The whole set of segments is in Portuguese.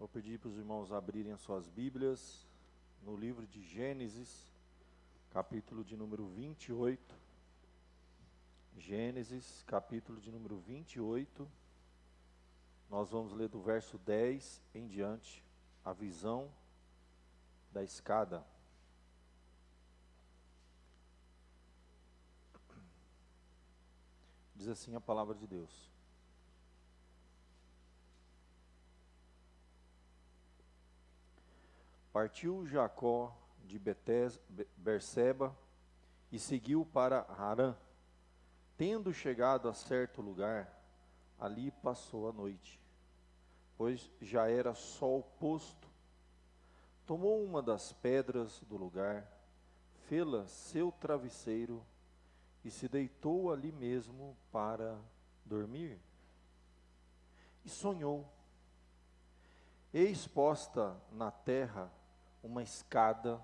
Vou pedir para os irmãos abrirem as suas Bíblias no livro de Gênesis, capítulo de número 28. Gênesis, capítulo de número 28. Nós vamos ler do verso 10 em diante, a visão da escada. Diz assim a palavra de Deus. Partiu Jacó de Berseba e seguiu para Harã. Tendo chegado a certo lugar, ali passou a noite, pois já era sol posto. Tomou uma das pedras do lugar, fê-la seu travesseiro e se deitou ali mesmo para dormir. E sonhou. Eis posta na terra uma escada,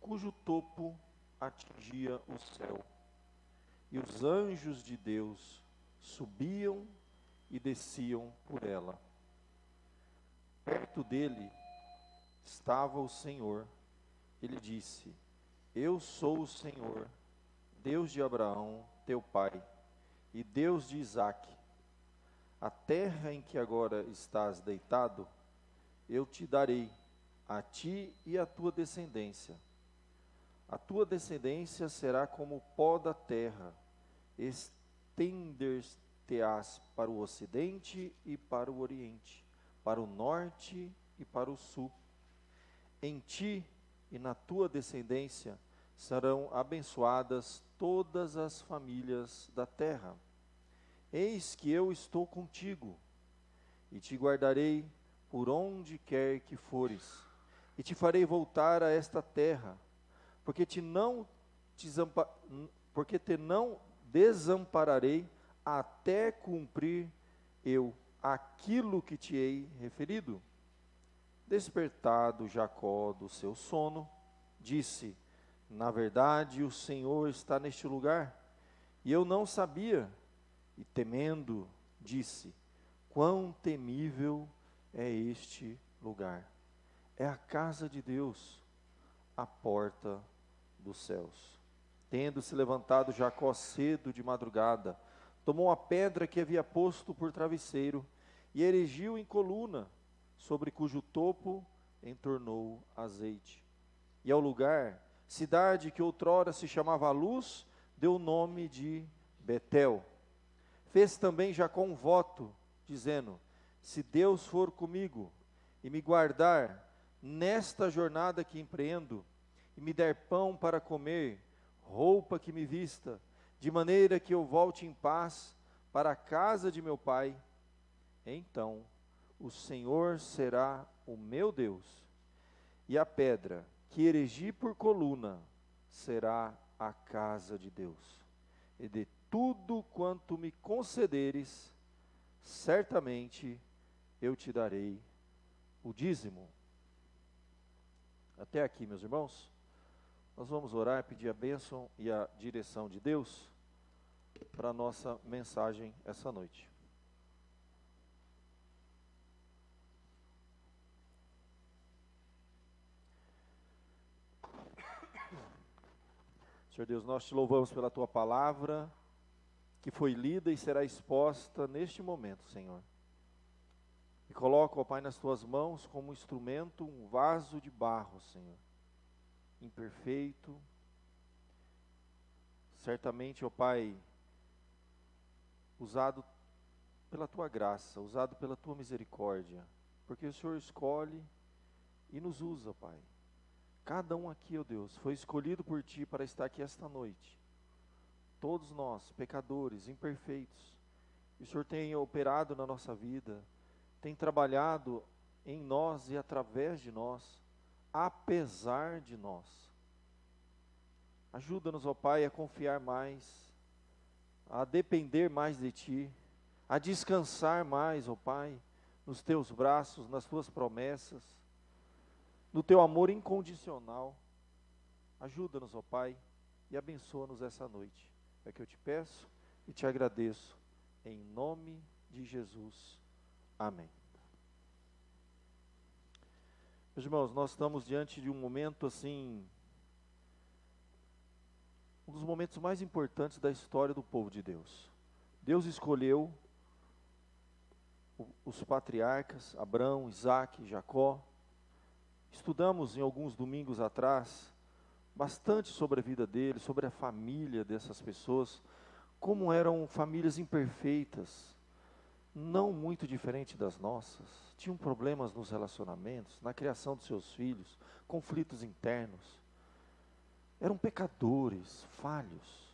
cujo topo atingia o céu, e os anjos de Deus subiam e desciam por ela. Perto dele estava o Senhor. Ele disse: Eu sou o Senhor, Deus de Abraão, teu pai, e Deus de Isaque. A terra em que agora estás deitado, eu te darei, a ti e à tua descendência. A tua descendência será como o pó da terra, estender-te-ás para o ocidente e para o oriente, para o norte e para o sul. Em ti e na tua descendência serão abençoadas todas as famílias da terra. Eis que eu estou contigo, e te guardarei por onde quer que fores, e te farei voltar a esta terra, porque te não desampararei até cumprir eu aquilo que te hei referido. Despertado Jacó do seu sono, disse: Na verdade, o Senhor está neste lugar, e eu não sabia. E temendo, disse: Quão temível é este lugar! É a casa de Deus, a porta dos céus. Tendo se levantado Jacó cedo de madrugada, tomou a pedra que havia posto por travesseiro e erigiu em coluna, sobre cujo topo entornou azeite. E ao lugar, cidade que outrora se chamava Luz, deu o nome de Betel. Fez também Jacó um voto, dizendo: Se Deus for comigo e me guardar nesta jornada que empreendo, e me der pão para comer, roupa que me vista, de maneira que eu volte em paz para a casa de meu pai, então o Senhor será o meu Deus, e a pedra que erigi por coluna será a casa de Deus. E de tudo quanto me concederes, certamente eu te darei o dízimo. Até aqui, meus irmãos, nós vamos orar, pedir a bênção e a direção de Deus para a nossa mensagem essa noite. Senhor Deus, nós te louvamos pela tua palavra, que foi lida e será exposta neste momento, Senhor. E coloco, ó Pai, nas tuas mãos como instrumento, um vaso de barro, Senhor, imperfeito. Certamente, ó Pai, usado pela tua graça, usado pela tua misericórdia, porque o Senhor escolhe e nos usa, Pai. Cada um aqui, ó Deus, foi escolhido por ti para estar aqui esta noite. Todos nós, pecadores, imperfeitos, e o Senhor tem operado na nossa vida, tem trabalhado em nós e através de nós, apesar de nós. Ajuda-nos, ó Pai, a confiar mais, a depender mais de Ti, a descansar mais, ó Pai, nos Teus braços, nas Tuas promessas, no Teu amor incondicional. Ajuda-nos, ó Pai, e abençoa-nos essa noite. É que eu te peço e te agradeço, em nome de Jesus. Amém. Meus irmãos, nós estamos diante de um momento assim, um dos momentos mais importantes da história do povo de Deus. Deus escolheu os patriarcas, Abraão, Isaque, Jacó. Estudamos em alguns domingos atrás bastante sobre a vida deles, sobre a família dessas pessoas, como eram famílias imperfeitas, não muito diferente das nossas, tinham problemas nos relacionamentos, na criação dos seus filhos, conflitos internos, eram pecadores, falhos.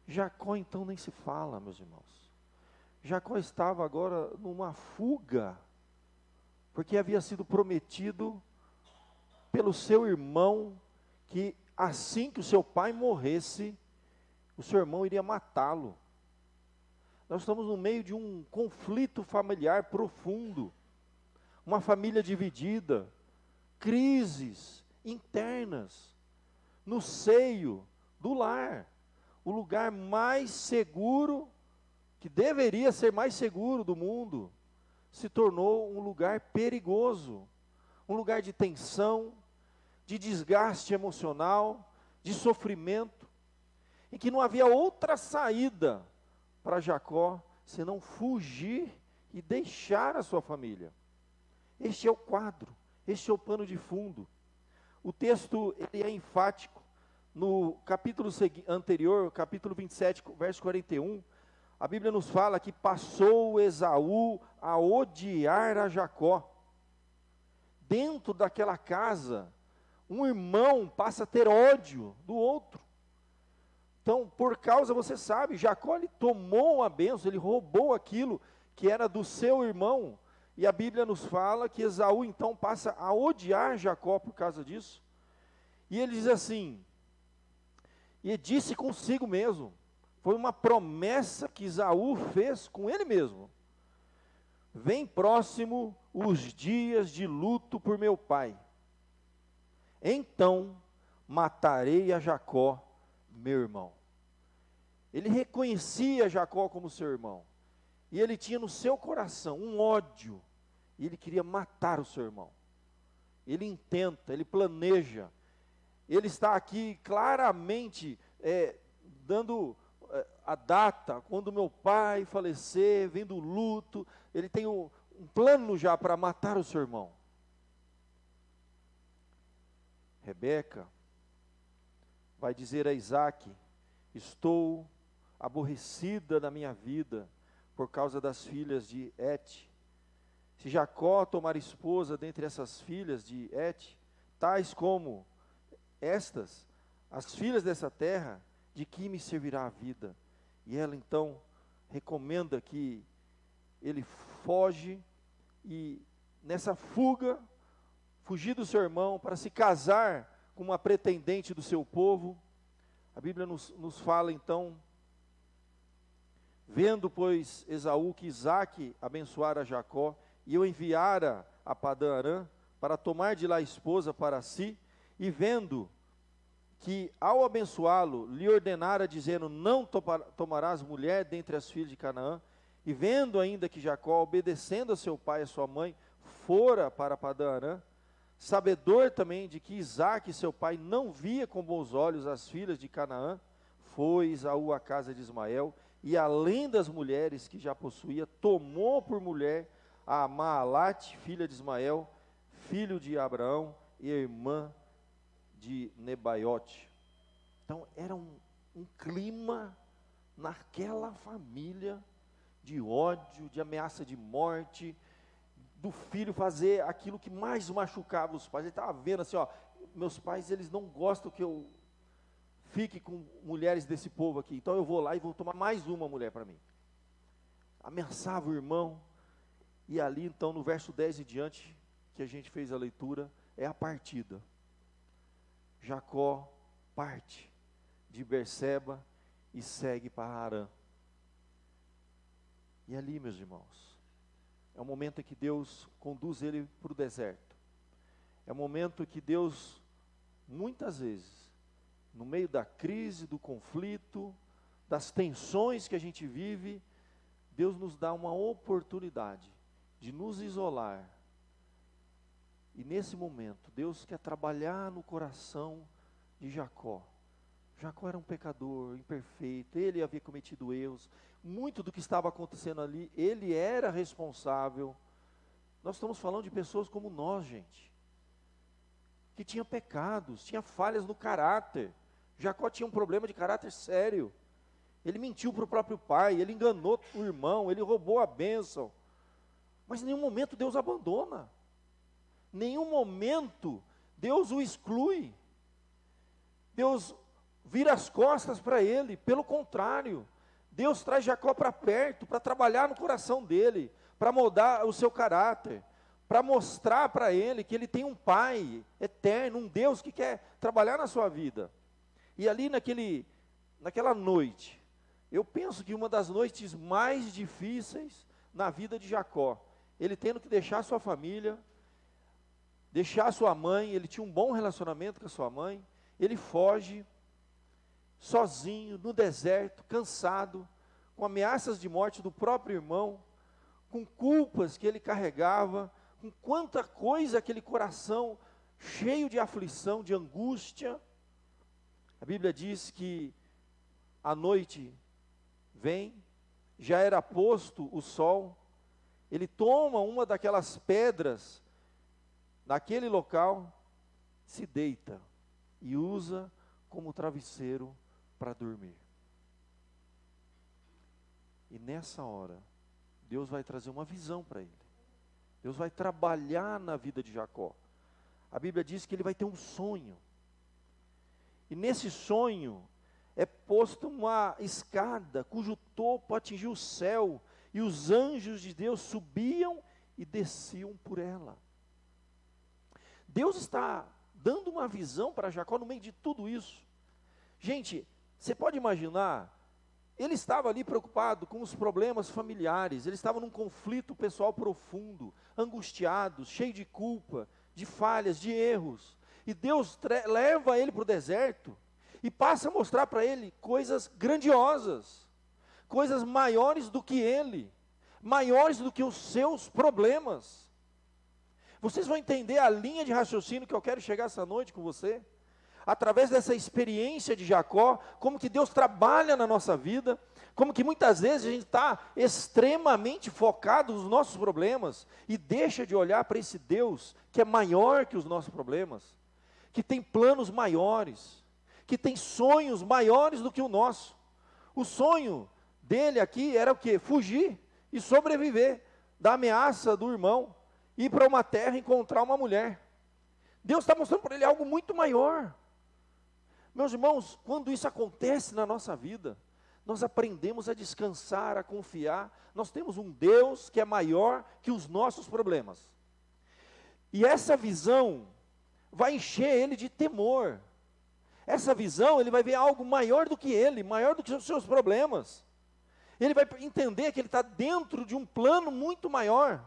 Jacó então nem se fala, meus irmãos. Jacó estava agora numa fuga, porque havia sido prometido pelo seu irmão, que assim que o seu pai morresse, o seu irmão iria matá-lo. Nós estamos no meio de um conflito familiar profundo, uma família dividida, crises internas, no seio do lar, o lugar mais seguro, que deveria ser mais seguro do mundo, se tornou um lugar perigoso, um lugar de tensão, de desgaste emocional, de sofrimento, em que não havia outra saída para Jacó, senão fugir e deixar a sua família. Este é o quadro, este é o pano de fundo. O texto ele é enfático. No capítulo anterior, capítulo 27, verso 41, a Bíblia nos fala que passou Esaú a odiar a Jacó. Dentro daquela casa, um irmão passa a ter ódio do outro. Então, por causa, você sabe, Jacó ele tomou a bênção, ele roubou aquilo que era do seu irmão, e a Bíblia nos fala que Esaú então passa a odiar Jacó por causa disso. E ele diz assim, e disse consigo mesmo, foi uma promessa que Esaú fez com ele mesmo: vem próximo os dias de luto por meu pai, então matarei a Jacó, meu irmão. Ele reconhecia Jacó como seu irmão, e ele tinha no seu coração um ódio, e ele queria matar o seu irmão. Ele intenta, ele planeja, ele está aqui claramente dando a data, quando meu pai falecer, vendo o luto, ele tem um plano já para matar o seu irmão. Rebeca vai dizer a Isaque: estou aborrecida na minha vida por causa das filhas de Et. Se Jacó tomar esposa dentre essas filhas de Et, tais como estas, as filhas dessa terra, de que me servirá a vida? E ela então recomenda que ele foge, e nessa fuga, fugir do seu irmão para se casar com uma pretendente do seu povo. A Bíblia nos fala então, vendo pois Esaú que Isaque abençoara Jacó, e o enviara a Padã-Arã, para tomar de lá a esposa para si, e vendo que ao abençoá-lo, lhe ordenara dizendo, não tomarás mulher dentre as filhas de Canaã, e vendo ainda que Jacó, obedecendo a seu pai e a sua mãe, fora para Padã-Arã, sabedor também de que Isaque, seu pai, não via com bons olhos as filhas de Canaã, foi Esaú à casa de Ismael, e além das mulheres que já possuía, tomou por mulher a Maalate, filha de Ismael, filho de Abraão, e irmã de Nebaiote. Então era um clima naquela família de ódio, de ameaça de morte, do filho fazer aquilo que mais machucava os pais. Ele estava vendo assim, ó, meus pais eles não gostam que eu fique com mulheres desse povo aqui, então eu vou lá e vou tomar mais uma mulher para mim. Ameaçava o irmão, e ali então no verso 10 e diante, que a gente fez a leitura, é a partida. Jacó parte de Berseba e segue para Harã. E ali, meus irmãos, é o momento em que Deus conduz ele para o deserto. É o momento que Deus, muitas vezes, no meio da crise, do conflito, das tensões que a gente vive, Deus nos dá uma oportunidade de nos isolar E nesse momento, Deus quer trabalhar no coração de Jacó. Jacó era um pecador, imperfeito, ele havia cometido erros. Muito do que estava acontecendo ali, ele era responsável. Nós estamos falando de pessoas como nós, gente, que tinham pecados, tinha falhas no caráter. Jacó tinha um problema de caráter sério. Ele mentiu para o próprio pai, ele enganou o irmão, ele roubou a bênção. Mas em nenhum momento Deus abandona. Em nenhum momento Deus o exclui. Deus vira as costas para ele. Pelo contrário, Deus traz Jacó para perto, para trabalhar no coração dele, para moldar o seu caráter, para mostrar para ele que ele tem um pai eterno, um Deus que quer trabalhar na sua vida. E ali naquela noite, eu penso que uma das noites mais difíceis na vida de Jacó, ele tendo que deixar sua família, deixar sua mãe, ele tinha um bom relacionamento com a sua mãe, ele foge, sozinho, no deserto, cansado, com ameaças de morte do próprio irmão, com culpas que ele carregava, com quanta coisa aquele coração cheio de aflição, de angústia. A Bíblia diz que a noite vem, já era posto o sol, ele toma uma daquelas pedras naquele local, se deita e usa como travesseiro para dormir. E nessa hora, Deus vai trazer uma visão para ele. Deus vai trabalhar na vida de Jacó. A Bíblia diz que ele vai ter um sonho. E nesse sonho é posta uma escada cujo topo atingiu o céu, e os anjos de Deus subiam e desciam por ela. Deus está dando uma visão para Jacó no meio de tudo isso. Gente, você pode imaginar, ele estava ali preocupado com os problemas familiares, ele estava num conflito pessoal profundo, angustiado, cheio de culpa, de falhas, de erros. E Deus leva ele para o deserto e passa a mostrar para ele coisas grandiosas, coisas maiores do que ele, maiores do que os seus problemas. Vocês vão entender a linha de raciocínio que eu quero chegar essa noite com você, através dessa experiência de Jacó, como que Deus trabalha na nossa vida, como que muitas vezes a gente está extremamente focado nos nossos problemas, e deixa de olhar para esse Deus que é maior que os nossos problemas, que tem planos maiores, que tem sonhos maiores do que o nosso. O sonho dele aqui era o quê? Fugir e sobreviver da ameaça do irmão, ir para uma terra e encontrar uma mulher. Deus está mostrando para ele algo muito maior. Meus irmãos, quando isso acontece na nossa vida, nós aprendemos a descansar, a confiar. Nós temos um Deus que é maior que os nossos problemas. E essa visão vai encher ele de temor. Essa visão, ele vai ver algo maior do que ele, maior do que os seus problemas. Ele vai entender que ele está dentro de um plano muito maior.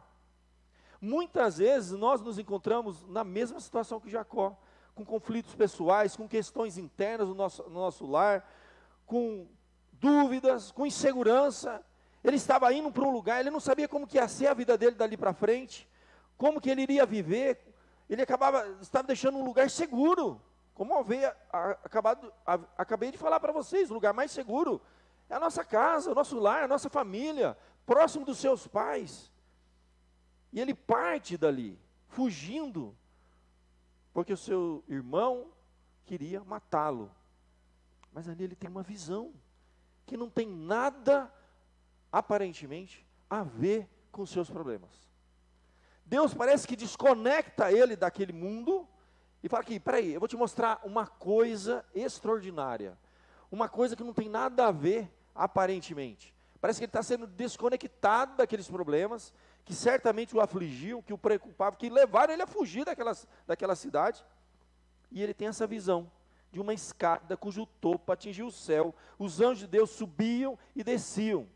Muitas vezes nós nos encontramos na mesma situação que Jacó, com conflitos pessoais, com questões internas no nosso lar, com dúvidas, com insegurança. Ele estava indo para um lugar, ele não sabia como que ia ser a vida dele dali para frente, como que ele iria viver. Ele estava deixando um lugar seguro, como acabei de falar para vocês, o lugar mais seguro é a nossa casa, o nosso lar, a nossa família, próximo dos seus pais. E ele parte dali, fugindo, porque o seu irmão queria matá-lo. Mas ali ele tem uma visão, que não tem nada, aparentemente, a ver com os seus problemas. Deus parece que desconecta ele daquele mundo, e fala aqui, peraí, eu vou te mostrar uma coisa extraordinária, uma coisa que não tem nada a ver, aparentemente. Parece que ele está sendo desconectado daqueles problemas, que certamente o afligiam, que o preocupavam, que levaram ele a fugir daquela cidade. E ele tem essa visão de uma escada cujo topo atingiu o céu, os anjos de Deus subiam e desciam.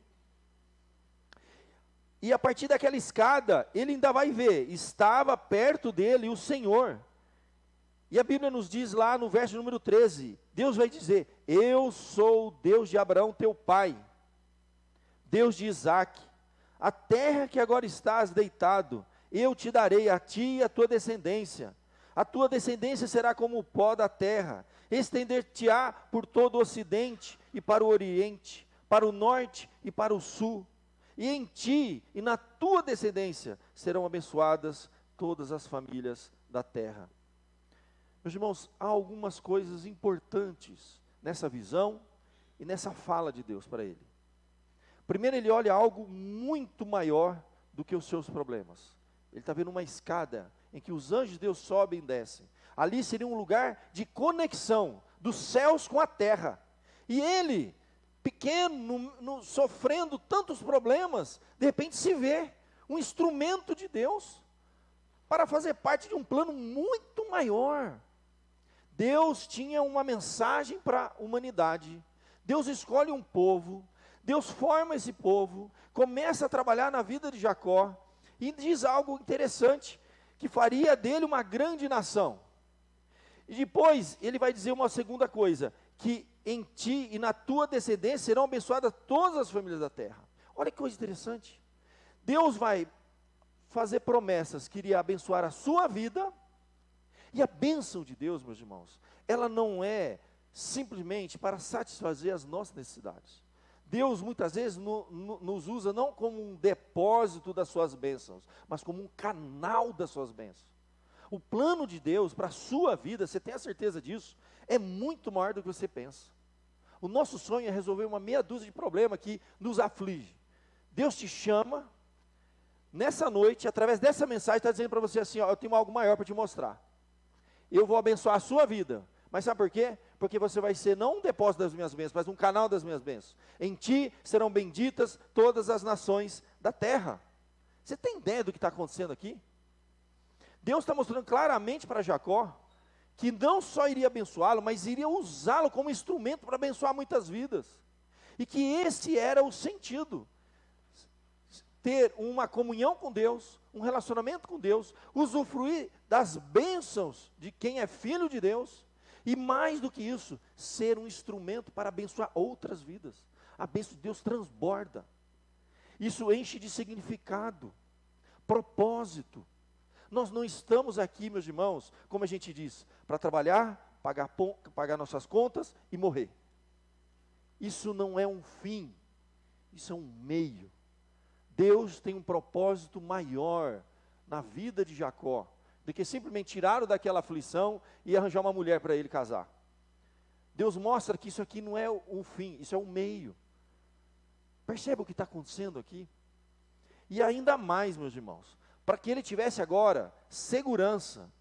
E a partir daquela escada, ele ainda vai ver, estava perto dele o Senhor. E a Bíblia nos diz lá no verso número 13, Deus vai dizer, eu sou o Deus de Abraão teu pai, Deus de Isaque. A terra que agora estás deitado, eu te darei a ti e a tua descendência. A tua descendência será como o pó da terra, estender-te-á por todo o ocidente e para o oriente, para o norte e para o sul. E em ti e na tua descendência serão abençoadas todas as famílias da terra. Meus irmãos, há algumas coisas importantes nessa visão e nessa fala de Deus para ele. Primeiro, ele olha algo muito maior do que os seus problemas. Ele está vendo uma escada em que os anjos de Deus sobem e descem. Ali seria um lugar de conexão dos céus com a terra. E ele, pequeno, sofrendo tantos problemas, de repente se vê um instrumento de Deus para fazer parte de um plano muito maior. Deus tinha uma mensagem para a humanidade. Deus escolhe um povo, Deus forma esse povo, começa a trabalhar na vida de Jacó, e diz algo interessante, que faria dele uma grande nação. E depois ele vai dizer uma segunda coisa, que em ti e na tua descendência serão abençoadas todas as famílias da terra. Olha que coisa interessante. Deus vai fazer promessas que iria abençoar a sua vida, e a bênção de Deus, meus irmãos, ela não é simplesmente para satisfazer as nossas necessidades. Deus muitas vezes nos usa não como um depósito das suas bênçãos, mas como um canal das suas bênçãos. O plano de Deus para a sua vida, você tem a certeza disso, é muito maior do que você pensa. O nosso sonho é resolver uma meia dúzia de problemas que nos aflige. Deus te chama, nessa noite, através dessa mensagem, está dizendo para você assim, ó, eu tenho algo maior para te mostrar. Eu vou abençoar a sua vida. Mas sabe por quê? Porque você vai ser não um depósito das minhas bênçãos, mas um canal das minhas bênçãos. Em ti serão benditas todas as nações da terra. Você tem ideia do que está acontecendo aqui? Deus está mostrando claramente para Jacó, que não só iria abençoá-lo, mas iria usá-lo como instrumento para abençoar muitas vidas. E que esse era o sentido. Ter uma comunhão com Deus, um relacionamento com Deus, usufruir das bênçãos de quem é filho de Deus, e mais do que isso, ser um instrumento para abençoar outras vidas. A bênção de Deus transborda. Isso enche de significado, propósito. Nós não estamos aqui, meus irmãos, como a gente diz, para trabalhar, pagar nossas contas e morrer. Isso não é um fim, isso é um meio. Deus tem um propósito maior na vida de Jacó, do que simplesmente tirá-lo daquela aflição e arranjar uma mulher para ele casar. Deus mostra que isso aqui não é o fim, isso é o meio. Percebe o que está acontecendo aqui? E ainda mais, meus irmãos, para que ele tivesse agora segurança,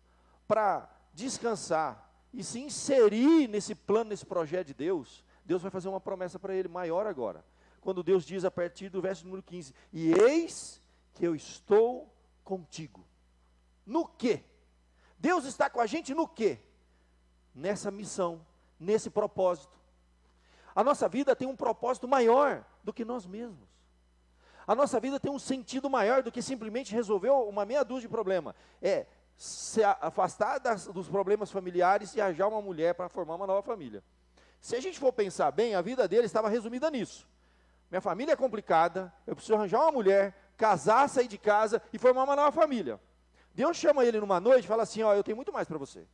para descansar e se inserir nesse plano, nesse projeto de Deus, Deus vai fazer uma promessa para ele maior agora. Quando Deus diz a partir do verso número 15, e eis que eu estou contigo. No quê? Deus está com a gente no quê? Nessa missão, nesse propósito. A nossa vida tem um propósito maior do que nós mesmos. A nossa vida tem um sentido maior do que simplesmente resolver uma meia dúzia de problemas. É se afastar dos problemas familiares e arranjar uma mulher para formar uma nova família. Se a gente for pensar bem, a vida dele estava resumida nisso. Minha família é complicada, eu preciso arranjar uma mulher, casar, sair de casa e formar uma nova família. Deus chama ele numa noite e fala assim, ó, eu tenho muito mais para você.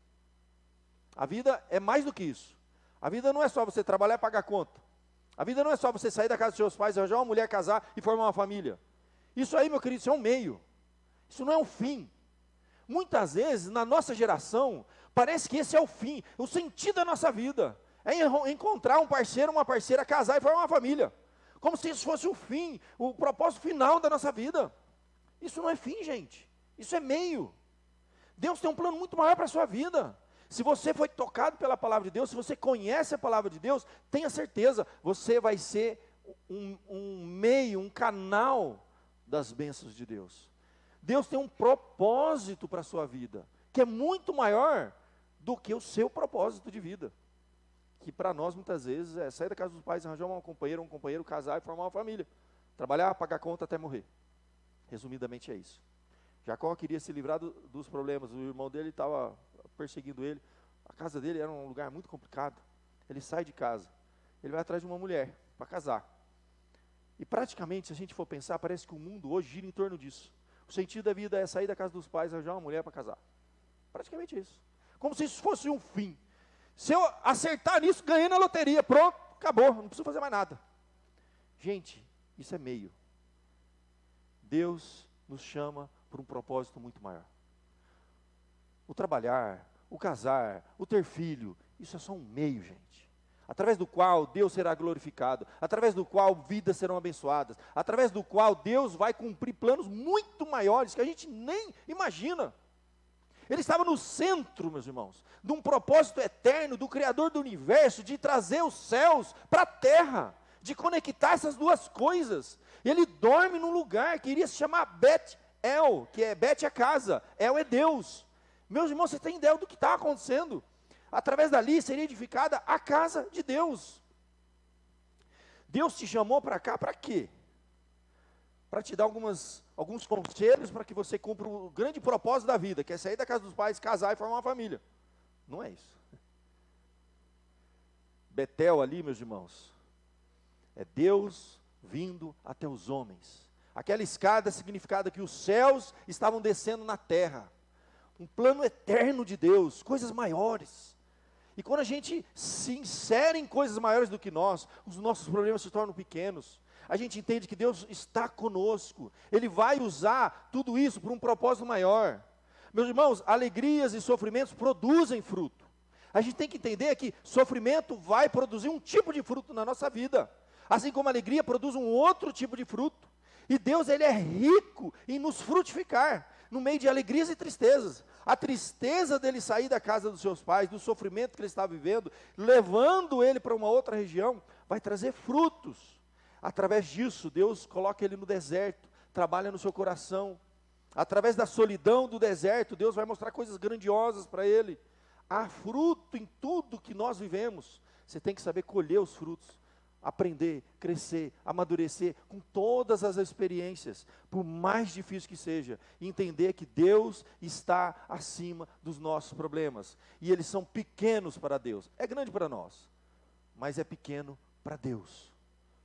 A vida é mais do que isso. A vida não é só você trabalhar e pagar conta. A vida não é só você sair da casa dos seus pais, arranjar uma mulher, casar e formar uma família. Isso aí, meu querido, isso é um meio. Isso não é um fim. Muitas vezes, na nossa geração, parece que esse é o fim, o sentido da nossa vida. É encontrar um parceiro, uma parceira, casar e formar uma família. Como se isso fosse o fim, o propósito final da nossa vida. Isso não é fim, gente. Isso é meio. Deus tem um plano muito maior para a sua vida. Se você foi tocado pela palavra de Deus, se você conhece a palavra de Deus, tenha certeza, você vai ser um meio, um canal das bênçãos de Deus. Deus tem um propósito para a sua vida, que é muito maior do que o seu propósito de vida. Que para nós, muitas vezes, é sair da casa dos pais, arranjar um companheiro, casar e formar uma família. Trabalhar, pagar conta até morrer. Resumidamente é isso. Jacó queria se livrar dos problemas, o irmão dele estava perseguindo ele. A casa dele era um lugar muito complicado. Ele sai de casa, ele vai atrás de uma mulher para casar. E praticamente, se a gente for pensar, parece que o mundo hoje gira em torno disso. O sentido da vida é sair da casa dos pais e arranjar uma mulher para casar. Praticamente isso. Como se isso fosse um fim. Se eu acertar nisso, ganhei na loteria. Pronto, acabou, não preciso fazer mais nada. Gente, isso é meio. Deus nos chama por um propósito muito maior. O trabalhar, o casar, o ter filho, isso é só um meio, gente. Através do qual Deus será glorificado, através do qual vidas serão abençoadas, através do qual Deus vai cumprir planos muito maiores que a gente nem imagina. Ele estava no centro, meus irmãos, de um propósito eterno do Criador do universo, de trazer os céus para a terra, de conectar essas duas coisas. Ele dorme num lugar que iria se chamar Bet-El, que é Bet é casa, El é Deus. Meus irmãos, vocês têm ideia do que está acontecendo? Através dali seria edificada a casa de Deus. Deus te chamou para cá para quê? Para te dar alguns conselhos para que você cumpra o grande propósito da vida, que é sair da casa dos pais, casar e formar uma família. Não é isso. Betel ali, meus irmãos, é Deus vindo até os homens. Aquela escada significava que os céus estavam descendo na terra. Um plano eterno de Deus, coisas maiores. E quando a gente se insere em coisas maiores do que nós, os nossos problemas se tornam pequenos. A gente entende que Deus está conosco. Ele vai usar tudo isso para um propósito maior. Meus irmãos, alegrias e sofrimentos produzem fruto. A gente tem que entender que sofrimento vai produzir um tipo de fruto na nossa vida. Assim como a alegria produz um outro tipo de fruto. E Deus, Ele é rico em nos frutificar, no meio de alegrias e tristezas. A tristeza dele sair da casa dos seus pais, do sofrimento que ele está vivendo, levando ele para uma outra região, vai trazer frutos. Através disso, Deus coloca ele no deserto, trabalha no seu coração. Através da solidão do deserto, Deus vai mostrar coisas grandiosas para ele. Há fruto em tudo que nós vivemos. Você tem que saber colher os frutos. Aprender, crescer, amadurecer com todas as experiências, por mais difícil que seja, e entender que Deus está acima dos nossos problemas, e eles são pequenos para Deus. É grande para nós, mas é pequeno para Deus.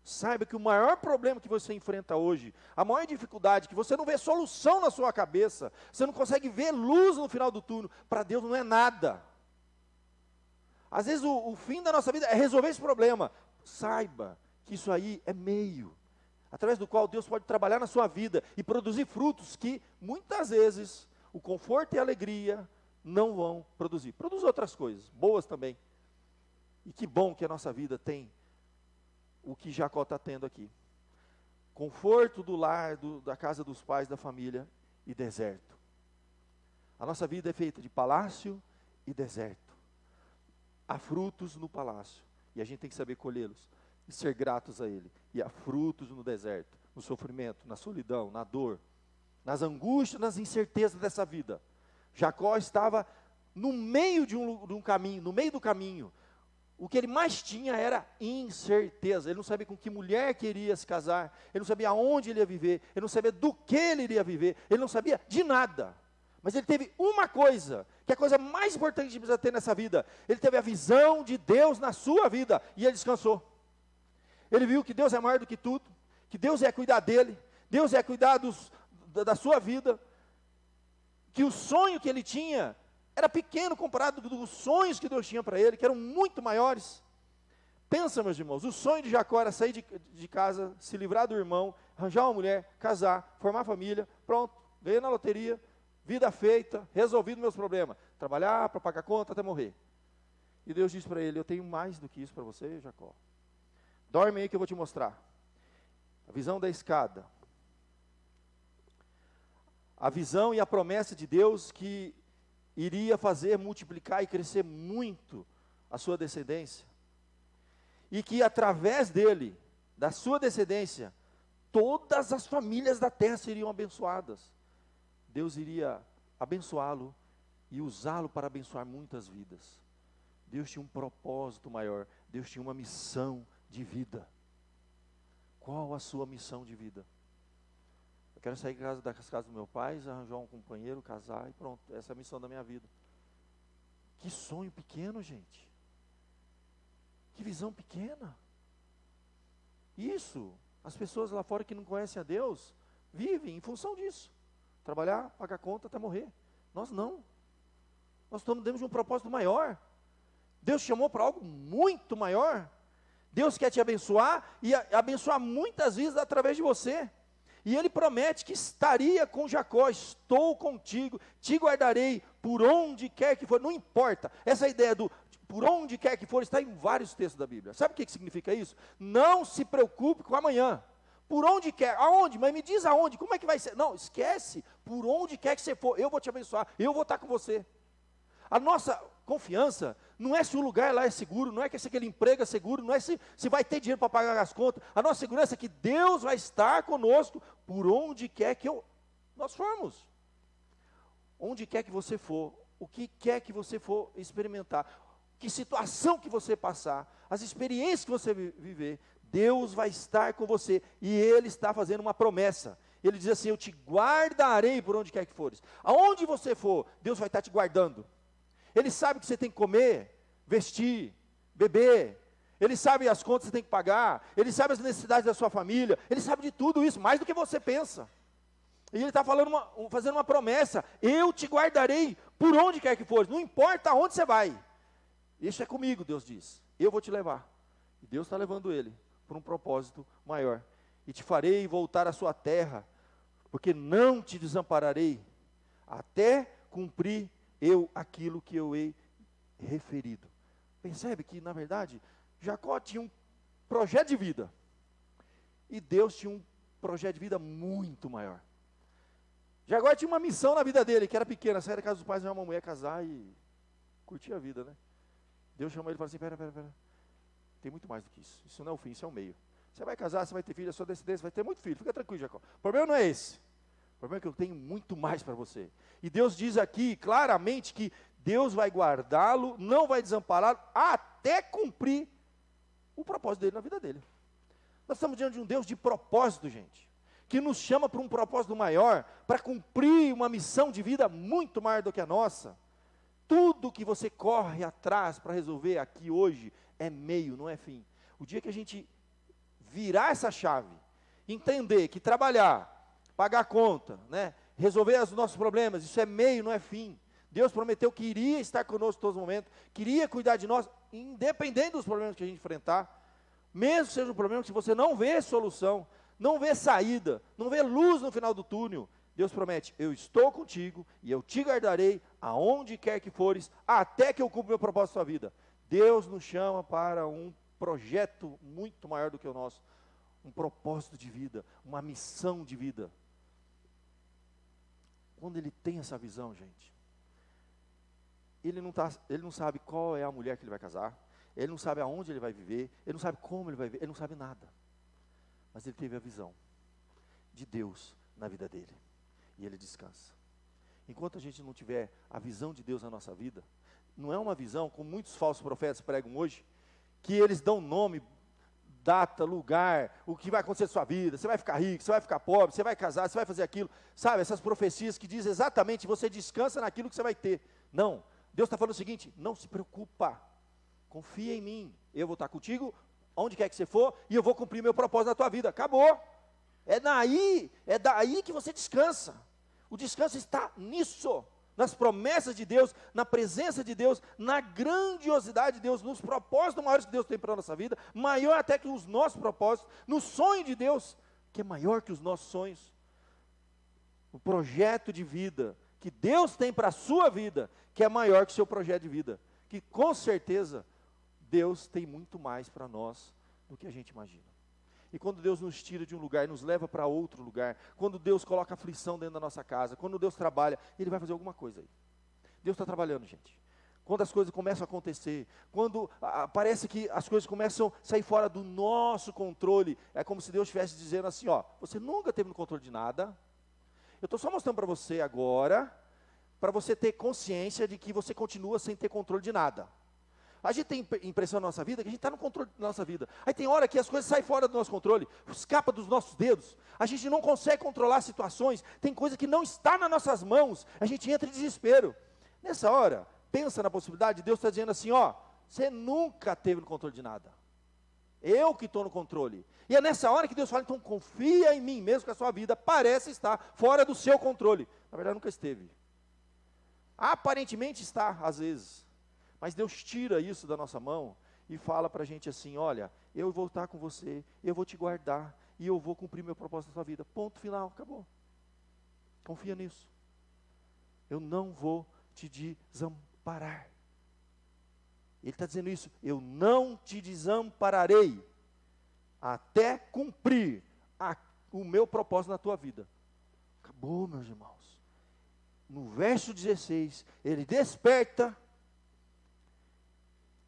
Saiba que o maior problema que você enfrenta hoje, a maior dificuldade, que você não vê solução na sua cabeça, você não consegue ver luz no final do túnel, para Deus não é nada. Às vezes o fim da nossa vida é resolver esse problema. Saiba que isso aí é meio, através do qual Deus pode trabalhar na sua vida e produzir frutos que, muitas vezes, o conforto e a alegria não vão produzir. Produz outras coisas, boas também. E que bom que a nossa vida tem o que Jacó está tendo aqui. Conforto do lar, da casa dos pais, da família e deserto. A nossa vida é feita de palácio e deserto. Há frutos no palácio. E a gente tem que saber colhê-los e ser gratos a Ele. E há frutos no deserto, no sofrimento, na solidão, na dor, nas angústias, nas incertezas dessa vida. Jacó estava no meio de um caminho, no meio do caminho. O que ele mais tinha era incerteza. Ele não sabia com que mulher queria se casar, ele não sabia aonde ele ia viver, ele não sabia do que ele iria viver, ele não sabia de nada. Mas ele teve uma coisa, que é a coisa mais importante que precisa ter nessa vida. Ele teve a visão de Deus na sua vida, e ele descansou. Ele viu que Deus é maior do que tudo, que Deus ia cuidar dele, Deus ia cuidar da sua vida, que o sonho que ele tinha era pequeno comparado com os sonhos que Deus tinha para ele, que eram muito maiores. Pensa, meus irmãos, o sonho de Jacó era sair de casa, se livrar do irmão, arranjar uma mulher, casar, formar família, pronto, ganhei na loteria, vida feita, resolvido meus problemas. Trabalhar para pagar conta até morrer. E Deus disse para ele, eu tenho mais do que isso para você, Jacó. Dorme aí que eu vou te mostrar. A visão da escada. A visão e a promessa de Deus que iria fazer multiplicar e crescer muito a sua descendência. E que através dele, da sua descendência, todas as famílias da terra seriam abençoadas. Deus iria abençoá-lo e usá-lo para abençoar muitas vidas. Deus tinha um propósito maior, Deus tinha uma missão de vida. Qual a sua missão de vida? Eu quero sair da casa do meu pai, arranjar um companheiro, casar e pronto, essa é a missão da minha vida. Que sonho pequeno, gente. Que visão pequena. Isso, as pessoas lá fora que não conhecem a Deus, vivem em função disso. trabalhar, pagar conta até morrer. Nós não. Nós estamos dentro de um propósito maior. Deus te chamou para algo muito maior. Deus quer te abençoar e abençoar muitas vidas através de você. E Ele promete que estaria com Jacó, estou contigo, te guardarei por onde quer que for, não importa. Essa ideia do por onde quer que for está em vários textos da Bíblia. Sabe o que significa isso? Não se preocupe com amanhã. Por onde quer, aonde? Mas me diz aonde, como é que vai ser? Não, esquece, por onde quer que você for, eu vou te abençoar, eu vou estar com você. A nossa confiança não é se o lugar lá é seguro, não é que se aquele emprego é seguro, não é se vai ter dinheiro para pagar as contas. A nossa segurança é que Deus vai estar conosco por onde quer que nós formos. Onde quer que você for, o que quer que você for experimentar, que situação que você passar, as experiências que você viver, Deus vai estar com você e Ele está fazendo uma promessa. Ele diz assim, eu te guardarei por onde quer que fores. Aonde você for, Deus vai estar te guardando. Ele sabe que você tem que comer, vestir, beber. Ele sabe as contas que você tem que pagar. Ele sabe as necessidades da sua família. Ele sabe de tudo isso, mais do que você pensa. E Ele está fazendo uma promessa. Eu te guardarei por onde quer que fores. Não importa aonde você vai. Isso é comigo, Deus diz. Eu vou te levar. E Deus está levando ele por um propósito maior. E te farei voltar à sua terra, porque não te desampararei, até cumprir eu aquilo que eu hei referido. Percebe que, na verdade, Jacó tinha um projeto de vida. E Deus tinha um projeto de vida muito maior. Jacó tinha uma missão na vida dele, que era pequena, sair da casa dos pais, arrumar uma mulher, casar e curtir a vida, né? Deus chamou ele e falou assim, pera, tem muito mais do que isso. Isso não é o fim, isso é o meio. Você vai casar, você vai ter filho, a sua descendência vai ter muito filho. Fica tranquilo, Jacó. O problema não é esse. O problema é que eu tenho muito mais para você. E Deus diz aqui claramente que Deus vai guardá-lo, não vai desampará-lo, até cumprir o propósito dele na vida dele. Nós estamos diante de um Deus de propósito, gente, que nos chama para um propósito maior, para cumprir uma missão de vida muito maior do que a nossa. Tudo que você corre atrás para resolver aqui hoje é meio, não é fim. O dia que a gente virar essa chave, entender que trabalhar, pagar conta, né, resolver os nossos problemas, isso é meio, não é fim. Deus prometeu que iria estar conosco em todos os momentos, queria cuidar de nós, independente dos problemas que a gente enfrentar, mesmo que seja um problema que você não vê solução, não vê saída, não vê luz no final do túnel, Deus promete, eu estou contigo e eu te guardarei aonde quer que fores, até que eu cumpra o meu propósito na sua vida. Deus nos chama para um projeto muito maior do que o nosso, um propósito de vida, uma missão de vida. Quando ele tem essa visão, gente, ele não sabe qual é a mulher que ele vai casar, ele não sabe aonde ele vai viver, ele não sabe como ele vai viver, ele não sabe nada. Mas ele teve a visão de Deus na vida dele. E ele descansa. Enquanto a gente não tiver a visão de Deus na nossa vida, não é uma visão, como muitos falsos profetas pregam hoje, que eles dão nome, data, lugar, o que vai acontecer na sua vida, você vai ficar rico, você vai ficar pobre, você vai casar, você vai fazer aquilo, sabe, essas profecias que dizem exatamente, você descansa naquilo que você vai ter. Não, Deus está falando o seguinte, não se preocupa, confia em mim, eu vou estar contigo, onde quer que você for, e eu vou cumprir meu propósito na tua vida, acabou. É daí que você descansa. O descanso está nisso, nas promessas de Deus, na presença de Deus, na grandiosidade de Deus, nos propósitos maiores que Deus tem para a nossa vida, maior até que os nossos propósitos, no sonho de Deus, que é maior que os nossos sonhos. O projeto de vida que Deus tem para a sua vida, que é maior que o seu projeto de vida, que com certeza Deus tem muito mais para nós do que a gente imagina. E quando Deus nos tira de um lugar e nos leva para outro lugar, quando Deus coloca aflição dentro da nossa casa, quando Deus trabalha, Ele vai fazer alguma coisa aí. Deus está trabalhando, gente. Quando as coisas começam a acontecer, quando parece que as coisas começam a sair fora do nosso controle, é como se Deus estivesse dizendo assim, ó, você nunca teve no controle de nada, eu estou só mostrando para você agora, para você ter consciência de que você continua sem ter controle de nada. A gente tem impressão na nossa vida que a gente está no controle da nossa vida. Aí tem hora que as coisas saem fora do nosso controle, escapa dos nossos dedos. A gente não consegue controlar situações, tem coisa que não está nas nossas mãos, a gente entra em desespero. Nessa hora, pensa na possibilidade de Deus estar dizendo assim, ó, você nunca teve no controle de nada. Eu que estou no controle. E é nessa hora que Deus fala, então confia em mim, mesmo que a sua vida parece estar fora do seu controle. Na verdade, nunca esteve. Aparentemente está, às vezes. Mas Deus tira isso da nossa mão e fala para a gente assim, olha, eu vou estar com você, eu vou te guardar, e eu vou cumprir meu propósito na sua vida. Ponto final, acabou. Confia nisso. Eu não vou te desamparar. Ele está dizendo isso, eu não te desampararei, até cumprir o meu propósito na tua vida. Acabou, meus irmãos. No verso 16, ele desperta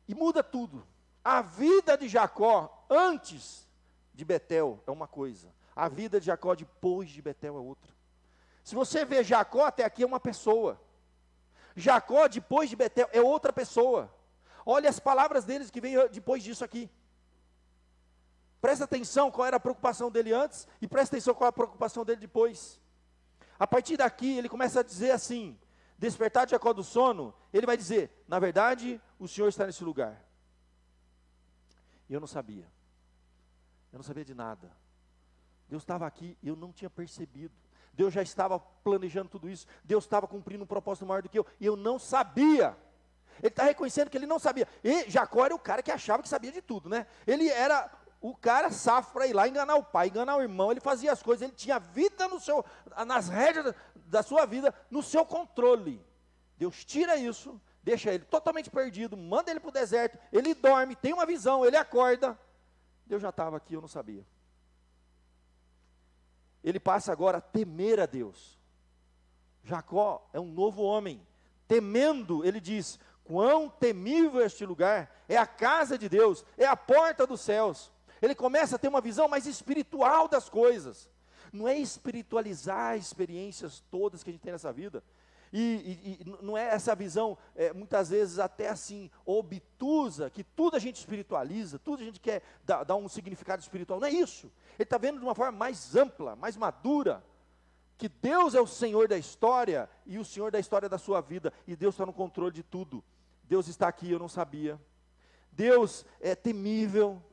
e muda tudo. A vida de Jacó antes de Betel é uma coisa, a vida de Jacó depois de Betel é outra. Se você vê Jacó até aqui é uma pessoa, Jacó depois de Betel é outra pessoa. Olha as palavras deles que vêm depois disso aqui. Presta atenção qual era a preocupação dele antes e presta atenção qual é a preocupação dele depois. A partir daqui ele começa a dizer assim, despertar de Jacó do sono, ele vai dizer, na verdade o Senhor está nesse lugar. E eu não sabia de nada. Deus estava aqui e eu não tinha percebido. Deus já estava planejando tudo isso, Deus estava cumprindo um propósito maior do que eu, e eu não sabia. Ele está reconhecendo que ele não sabia. E Jacó era o cara que achava que sabia de tudo, né? Ele era o cara safo para ir lá enganar o pai, enganar o irmão, ele fazia as coisas, ele tinha vida nas rédeas da sua vida, no seu controle. Deus tira isso, deixa ele totalmente perdido, manda ele para o deserto, ele dorme, tem uma visão, ele acorda. Deus já estava aqui, eu não sabia. Ele passa agora a temer a Deus. Jacó é um novo homem, temendo, ele diz, quão temível este lugar, é a casa de Deus, é a porta dos céus. Ele começa a ter uma visão mais espiritual das coisas, não é espiritualizar as experiências todas que a gente tem nessa vida, e não é essa visão, muitas vezes até assim, obtusa, que tudo a gente espiritualiza, tudo a gente quer dar um significado espiritual, não é isso. Ele está vendo de uma forma mais ampla, mais madura, que Deus é o Senhor da história, e o Senhor da história da sua vida, e Deus está no controle de tudo. Deus está aqui, eu não sabia. Deus é temível,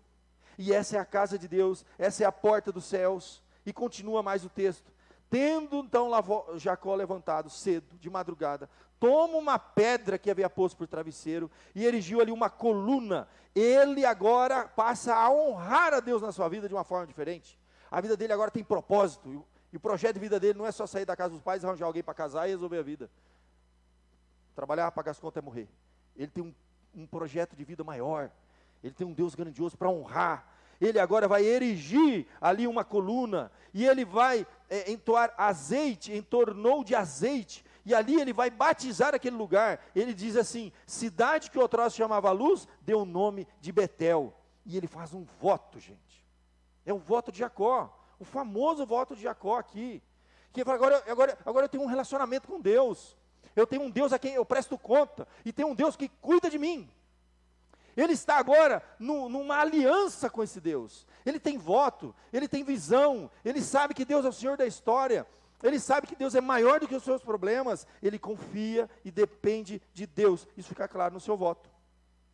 e essa é a casa de Deus, essa é a porta dos céus, e continua mais o texto. Tendo então Jacó levantado cedo, de madrugada, toma uma pedra que havia posto por travesseiro, e erigiu ali uma coluna. Ele agora passa a honrar a Deus na sua vida de uma forma diferente. A vida dele agora tem propósito, e o projeto de vida dele não é só sair da casa dos pais, arranjar alguém para casar e resolver a vida. Trabalhar, pagar as contas e morrer. Ele tem um projeto de vida maior. Ele tem um Deus grandioso para honrar. Ele agora vai erigir ali uma coluna, e ele vai entoar azeite, entornou de azeite, e ali ele vai batizar aquele lugar. Ele diz assim, cidade que outrora se chamava Luz, deu o nome de Betel. E ele faz um voto, gente. É o voto de Jacó, o famoso voto de Jacó aqui. Que ele fala, agora eu tenho um relacionamento com Deus. Eu tenho um Deus a quem eu presto conta, e tem um Deus que cuida de mim. Ele está agora numa aliança com esse Deus. Ele tem voto, ele tem visão, ele sabe que Deus é o Senhor da história, ele sabe que Deus é maior do que os seus problemas, ele confia e depende de Deus. Isso fica claro no seu voto.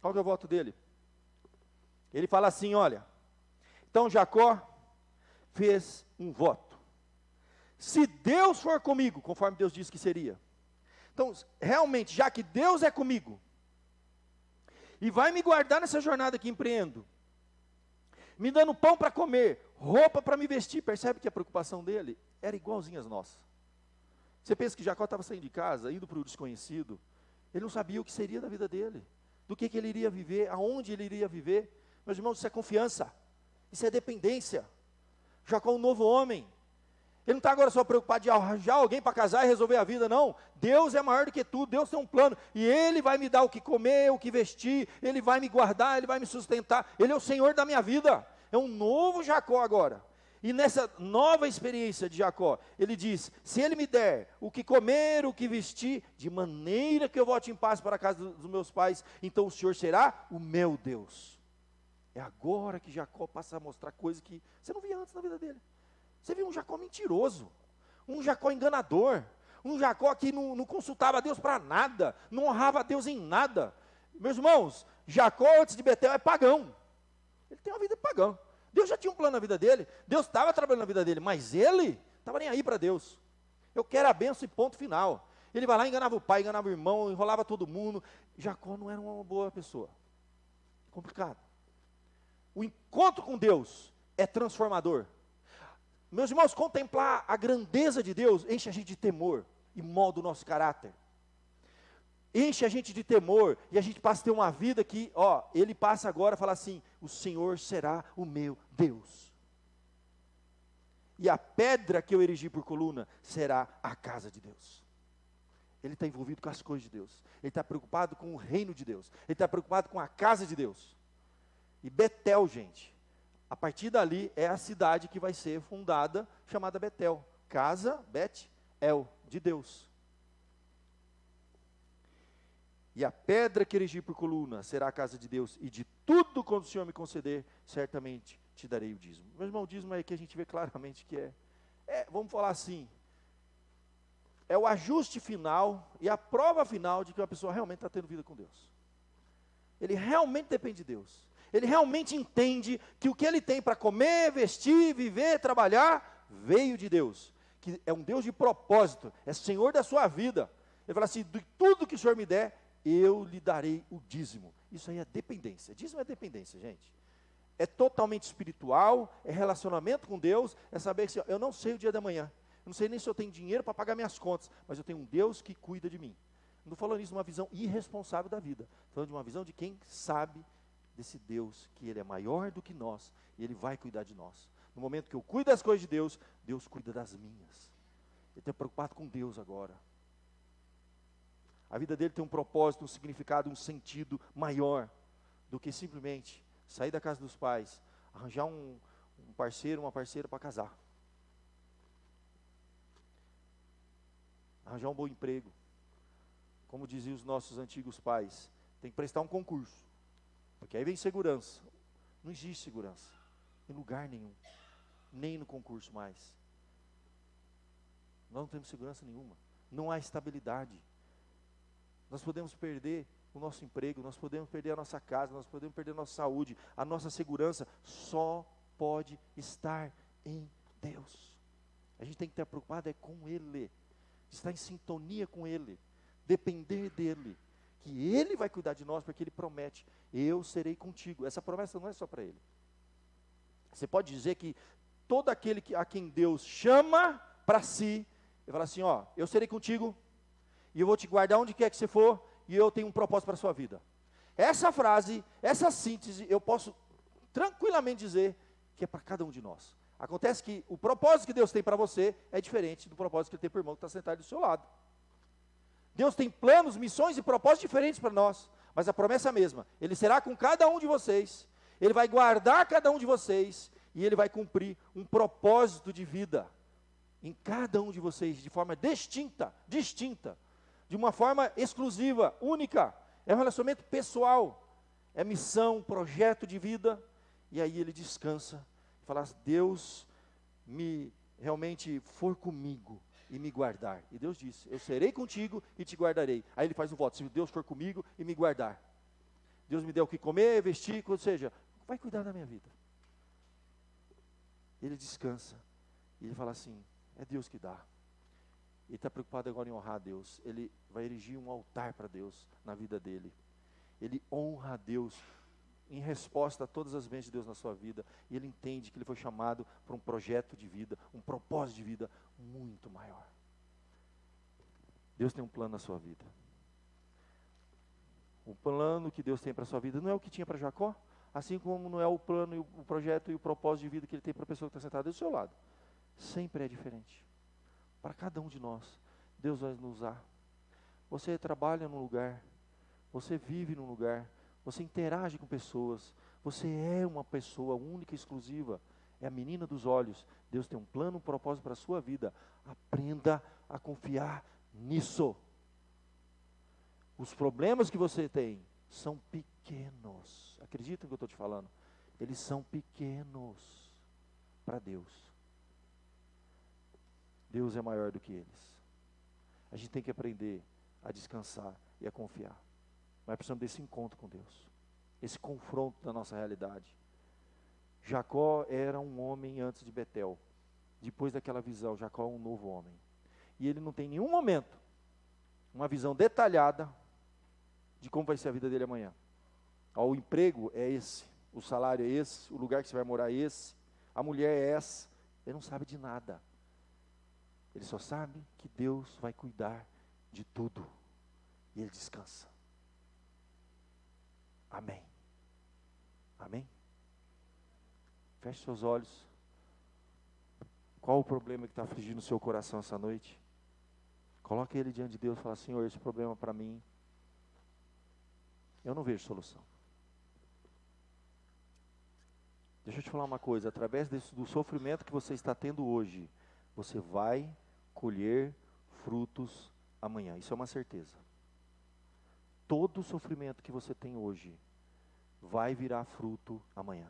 Qual que é o voto dele? Ele fala assim, olha, então Jacó fez um voto. Se Deus for comigo, conforme Deus disse que seria, então realmente, já que Deus é comigo, e vai me guardar nessa jornada que empreendo, me dando pão para comer, roupa para me vestir. Percebe que a preocupação dele era igualzinha às nossas. Você pensa que Jacó estava saindo de casa, indo para o desconhecido, ele não sabia o que seria da vida dele, do que ele iria viver, aonde ele iria viver. Meus irmãos, isso é confiança, isso é dependência. Jacó é um novo homem. Ele não está agora só preocupado de arranjar alguém para casar e resolver a vida, não. Deus é maior do que tudo, Deus tem um plano, e Ele vai me dar o que comer, o que vestir, Ele vai me guardar, Ele vai me sustentar, Ele é o Senhor da minha vida. É um novo Jacó agora. E nessa nova experiência de Jacó, ele diz, se Ele me der o que comer, o que vestir, de maneira que eu volte em paz para a casa dos meus pais, então o Senhor será o meu Deus. É agora que Jacó passa a mostrar coisas que você não via antes na vida dele. Você viu um Jacó mentiroso, um Jacó enganador, um Jacó que não consultava a Deus para nada, não honrava a Deus em nada. Meus irmãos, Jacó antes de Betel é pagão. Ele tem uma vida pagã. Deus já tinha um plano na vida dele, Deus estava trabalhando na vida dele, mas ele estava nem aí para Deus. Eu quero a bênção e ponto final. Ele vai lá, enganava o pai, enganava o irmão, enrolava todo mundo. Jacó não era uma boa pessoa. Complicado. O encontro com Deus é transformador. Meus irmãos, contemplar a grandeza de Deus enche a gente de temor e molda o nosso caráter. Enche a gente de temor e a gente passa a ter uma vida que, ele passa agora a falar assim: o Senhor será o meu Deus. E a pedra que eu erigi por coluna será a casa de Deus. Ele está envolvido com as coisas de Deus. Ele está preocupado com o reino de Deus. Ele está preocupado com a casa de Deus. E Betel, gente, a partir dali é a cidade que vai ser fundada, chamada Betel. Casa, Bet-El, de Deus. E a pedra que erigi por coluna será a casa de Deus, e de tudo quanto o Senhor me conceder, certamente te darei o dízimo. Meu irmão, o dízimo é que a gente vê claramente que vamos falar assim, é o ajuste final e a prova final de que uma pessoa realmente está tendo vida com Deus. Ele realmente depende de Deus. Ele realmente entende que o que ele tem para comer, vestir, viver, trabalhar, veio de Deus. Que é um Deus de propósito, é Senhor da sua vida. Ele fala assim: de tudo que o Senhor me der, eu lhe darei o dízimo. Isso aí é dependência. Dízimo é dependência, gente. É totalmente espiritual, é relacionamento com Deus, é saber que eu não sei o dia da manhã. Eu não sei nem se eu tenho dinheiro para pagar minhas contas, mas eu tenho um Deus que cuida de mim. Não estou falando isso de uma visão irresponsável da vida. Estou falando de uma visão de quem sabe desse Deus, que Ele é maior do que nós, e Ele vai cuidar de nós. No momento que eu cuido das coisas de Deus, Deus cuida das minhas. Ele está preocupado com Deus agora. A vida dele tem um propósito, um significado, um sentido maior do que simplesmente sair da casa dos pais, arranjar um parceiro, uma parceira para casar. Arranjar um bom emprego. Como diziam os nossos antigos pais, tem que prestar um concurso. Porque aí vem segurança. Não existe segurança em lugar nenhum. Nem no concurso mais. Nós não temos segurança nenhuma. Não há estabilidade. Nós podemos perder o nosso emprego, nós podemos perder a nossa casa, nós podemos perder a nossa saúde. A nossa segurança só pode estar em Deus. A gente tem que estar preocupado com Ele. Estar em sintonia com Ele. Depender dEle. Que Ele vai cuidar de nós, porque Ele promete: eu serei contigo. Essa promessa não é só para Ele. Você pode dizer que todo aquele a quem Deus chama para si, Ele fala assim: eu serei contigo, e eu vou te guardar onde quer que você for, e eu tenho um propósito para a sua vida. Essa frase, essa síntese, eu posso tranquilamente dizer que é para cada um de nós. Acontece que o propósito que Deus tem para você é diferente do propósito que Ele tem para o irmão que está sentado do seu lado. Deus tem planos, missões e propósitos diferentes para nós, mas a promessa é a mesma. Ele será com cada um de vocês, Ele vai guardar cada um de vocês, e Ele vai cumprir um propósito de vida em cada um de vocês, de forma distinta, de uma forma exclusiva, única. É um relacionamento pessoal, é missão, projeto de vida, e aí ele descansa, e fala: Deus me realmente for comigo e me guardar. E Deus disse: eu serei contigo e te guardarei. Aí ele faz um voto: se Deus for comigo e me guardar, Deus me der o que comer, vestir, ou seja, vai cuidar da minha vida. Ele descansa, e ele fala assim: é Deus que dá. Ele está preocupado agora em honrar a Deus. Ele vai erigir um altar para Deus na vida dele. Ele honra a Deus em resposta a todas as bênçãos de Deus na sua vida. E ele entende que ele foi chamado para um projeto de vida, um propósito de vida muito maior. Deus tem um plano na sua vida. O plano que Deus tem para a sua vida não é o que tinha para Jacó, assim como não é o plano, o projeto e o propósito de vida que ele tem para a pessoa que está sentada do seu lado. Sempre é diferente. Para cada um de nós, Deus vai nos usar. Você trabalha num lugar, você vive num lugar, você interage com pessoas, você é uma pessoa única e exclusiva, é a menina dos olhos. Deus tem um plano, um propósito para a sua vida. Aprenda a confiar nisso. Os problemas que você tem são pequenos. Acredita no que eu estou te falando? Eles são pequenos para Deus. Deus é maior do que eles. A gente tem que aprender a descansar e a confiar. Mas precisamos desse encontro com Deus. Esse confronto da nossa realidade. Jacó era um homem antes de Betel. Depois daquela visão, Jacó é um novo homem. E ele não tem nenhum momento uma visão detalhada de como vai ser a vida dele amanhã. O emprego é esse, o salário é esse, o lugar que você vai morar é esse, a mulher é essa. Ele não sabe de nada. Ele só sabe que Deus vai cuidar de tudo. E ele descansa. Amém. Amém? Feche seus olhos. Qual o problema que está afligindo o seu coração essa noite? Coloque ele diante de Deus e fala: Senhor, esse problema para mim, eu não vejo solução. Deixa eu te falar uma coisa, através do sofrimento que você está tendo hoje, você vai colher frutos amanhã, isso é uma certeza. Todo o sofrimento que você tem hoje, vai virar fruto amanhã.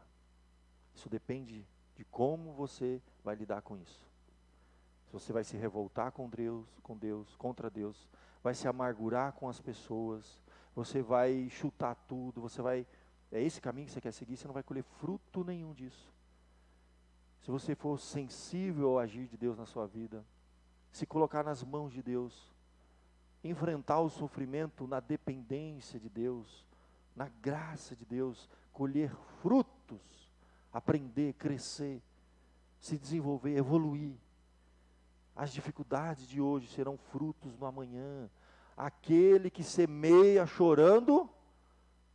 Isso depende de como você vai lidar com isso. Se você vai se revoltar com Deus, contra Deus, vai se amargurar com as pessoas, você vai chutar tudo, é esse caminho que você quer seguir, você não vai colher fruto nenhum disso. Se você for sensível ao agir de Deus na sua vida, se colocar nas mãos de Deus, enfrentar o sofrimento na dependência de Deus, na graça de Deus, colher frutos, aprender, crescer, se desenvolver, evoluir. As dificuldades de hoje serão frutos no amanhã. Aquele que semeia chorando,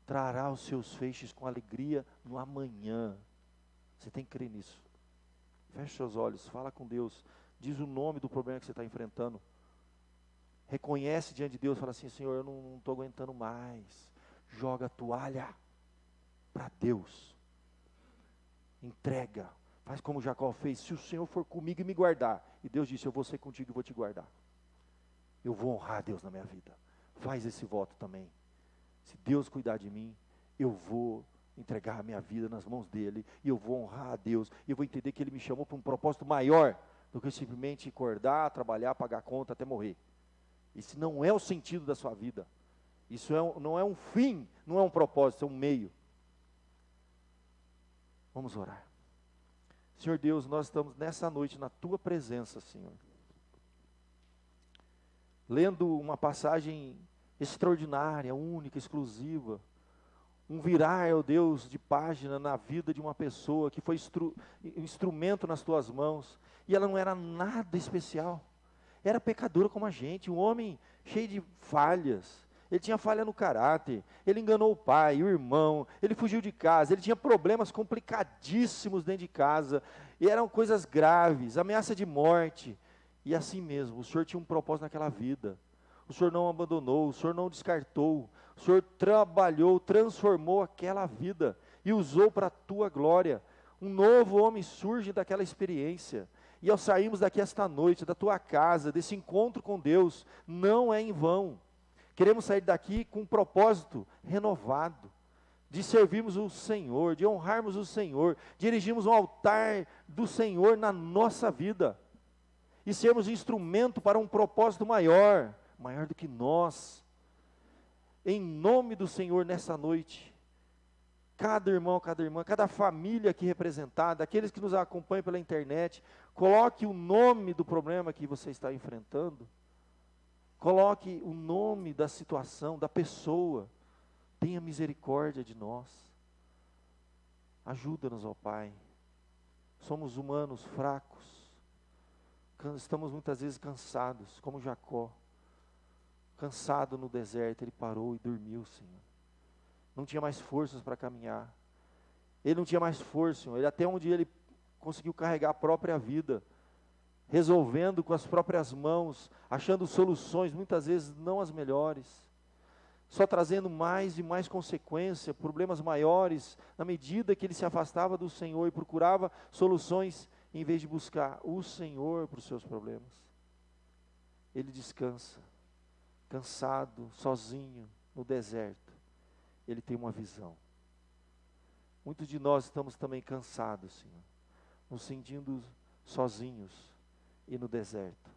trará os seus feixes com alegria no amanhã. Você tem que crer nisso. Feche seus olhos, fala com Deus, diz o nome do problema que você está enfrentando. Reconhece diante de Deus, fala assim: Senhor, eu não estou aguentando mais. Joga a toalha para Deus. Entrega. Faz como Jacó fez: se o Senhor for comigo e me guardar. E Deus disse: eu vou ser contigo e vou te guardar. Eu vou honrar Deus na minha vida. Faz esse voto também. Se Deus cuidar de mim, eu vou entregar a minha vida nas mãos dEle, e eu vou honrar a Deus, e eu vou entender que Ele me chamou para um propósito maior, do que simplesmente acordar, trabalhar, pagar conta até morrer. Isso não é o sentido da sua vida. Isso não é um fim, não é um propósito, é um meio. Vamos orar. Senhor Deus, nós estamos nessa noite na Tua presença, Senhor. Lendo uma passagem extraordinária, única, exclusiva. Um virar, ó Deus, de página na vida de uma pessoa que foi instrumento nas Tuas mãos. E ela não era nada especial. Era pecadora como a gente, um homem cheio de falhas. Ele tinha falha no caráter, ele enganou o pai, o irmão, ele fugiu de casa, ele tinha problemas complicadíssimos dentro de casa, e eram coisas graves, ameaça de morte. E assim mesmo, o Senhor tinha um propósito naquela vida. O Senhor não abandonou, o Senhor não descartou, o Senhor trabalhou, transformou aquela vida e usou para a Tua glória. Um novo homem surge daquela experiência. E ao sairmos daqui esta noite, da Tua casa, desse encontro com Deus, não é em vão. Queremos sair daqui com um propósito renovado, de servirmos o Senhor, de honrarmos o Senhor, de erigirmos um altar do Senhor na nossa vida, e sermos instrumento para um propósito maior do que nós. Em nome do Senhor, nessa noite, cada irmão, cada irmã, cada família aqui representada, aqueles que nos acompanham pela internet, coloque o nome do problema que você está enfrentando, coloque o nome da situação, da pessoa, tenha misericórdia de nós, ajuda-nos, ó Pai. Somos humanos fracos, estamos muitas vezes cansados, como Jacó, cansado no deserto, ele parou e dormiu, Senhor. Não tinha mais forças para caminhar, ele não tinha mais força, Senhor, até onde ele conseguiu carregar a própria vida, resolvendo com as próprias mãos, achando soluções, muitas vezes não as melhores, só trazendo mais e mais consequência, problemas maiores, na medida que ele se afastava do Senhor e procurava soluções, em vez de buscar o Senhor para os seus problemas. Ele descansa, cansado, sozinho, no deserto, ele tem uma visão. Muitos de nós estamos também cansados, Senhor, nos sentindo sozinhos, e no deserto.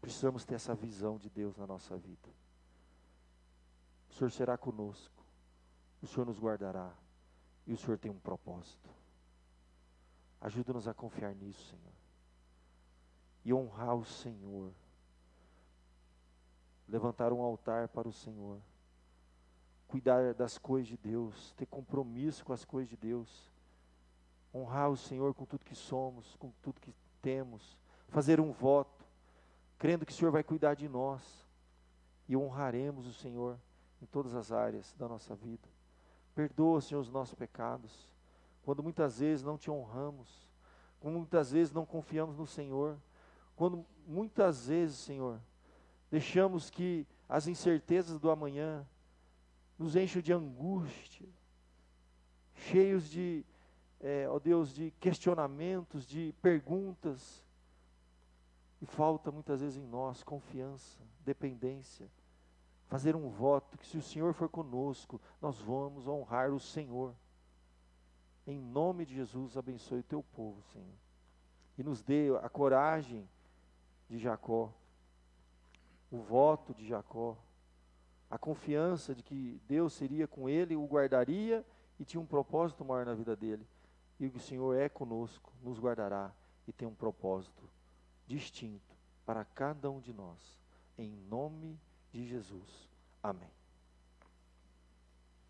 Precisamos ter essa visão de Deus na nossa vida. O Senhor será conosco, o Senhor nos guardará, e o Senhor tem um propósito. Ajuda-nos a confiar nisso, Senhor, e honrar o Senhor, levantar um altar para o Senhor, cuidar das coisas de Deus, ter compromisso com as coisas de Deus, honrar o Senhor com tudo que somos, com tudo que temos, fazer um voto, crendo que o Senhor vai cuidar de nós, e honraremos o Senhor em todas as áreas da nossa vida. Perdoa, Senhor, os nossos pecados, quando muitas vezes não te honramos, quando muitas vezes não confiamos no Senhor, quando muitas vezes, Senhor, deixamos que as incertezas do amanhã nos enchem de angústia, cheios de, ó Deus, de questionamentos, de perguntas, e falta muitas vezes em nós confiança, dependência, fazer um voto que se o Senhor for conosco, nós vamos honrar o Senhor. Em nome de Jesus, abençoe o teu povo, Senhor, e nos dê a coragem de Jacó, o voto de Jacó, a confiança de que Deus seria com ele, o guardaria e tinha um propósito maior na vida dele, e que o Senhor é conosco, nos guardará e tem um propósito distinto para cada um de nós, em nome de Jesus, amém.